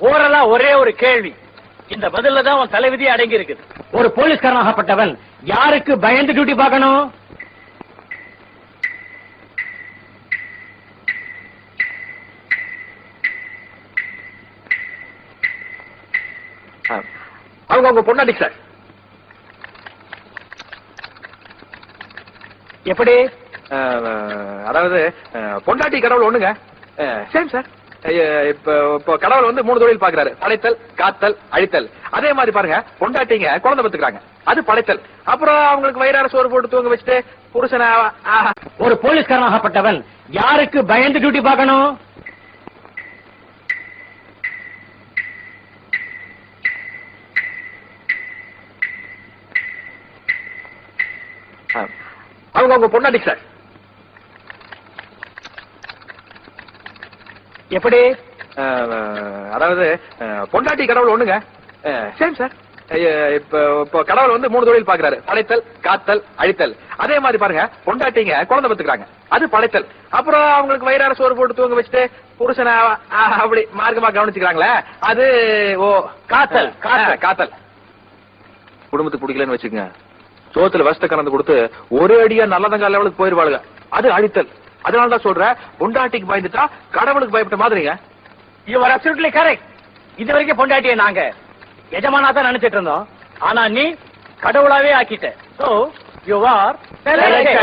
ஓரலா ஒரே ஒரு கேள்வி. இந்த பதில்ல தான் உன் தலைவிதி அடங்கி இருக்குது. ஒரு போலீஸ்காரனாகப்பட்டவன் யாருக்கு பயந்து டியூட்டி பார்க்கணும்? அவங்க பொண்டாட்டி சார். எப்படி? அதாவது பொண்டாட்டி கடவுள் ஒண்ணுங்க. Same sir. இப்போ கடவுள் வந்து 3 தொழில் பாக்குறாரு. படைத்தல், காத்தல், அழித்தல். அதே மாதிரி பாருங்க, பொண்டாட்டிங்க குழந்தை பெத்துக்கிறாங்க. அது படைத்தல். அப்புறம் அவங்களுக்கு வயிறார சோறு போட்டு தூங்க வச்சுட்டு புருஷனை. ஒரு போலீஸ்காரனாகப்பட்டவன் யாருக்கு பயந்து டியூட்டி பார்க்கணும்? அவங்க பொண்டாட்டி சார். எப்படி? அதாவது பொண்டாட்டி கடவுள் ஒண்ணுங்க. Same sir. இப்போ கடவுள் வந்து 3 தொழில் பாக்குறாரு. படைத்தல், காத்தல், அழித்தல். அதே மாதிரி பாருங்க, பொண்டாட்டிங்க குழந்தை பெத்துக்கிறாங்க. அது படைத்தல். அப்புறம் அவங்களுக்கு வயிறார சோறு போட்டு தூங்க வச்சுட்டு புருஷனை அப்படி மார்க்கமா கவனிச்சுக்கிறாங்களே, அது காத்தல். காத்தல். குடும்பத்துக்கு பிடிக்கலன்னு வச்சுக்கோங்க, சோத்துல விஷத்தை கலந்து கொடுத்து ஒரே அடியா நல்லதங்க லெவலுக்கு போயிருவாளுங்க. அது அழித்தல். அதனாலதான் சொல்றேன், பொண்டாட்டிக்கு பயந்துட்டா கடவுளுக்கு பயப்பட்ட மாதிரிங்க. You are absolutely correct. இது வரைக்கும் பொண்டாட்டியை நாங்க எஜமானா தான் நினைச்சிட்டு இருந்தோம். ஆனா நீ கடவுளாவே ஆக்கிட்ட. So you are selected.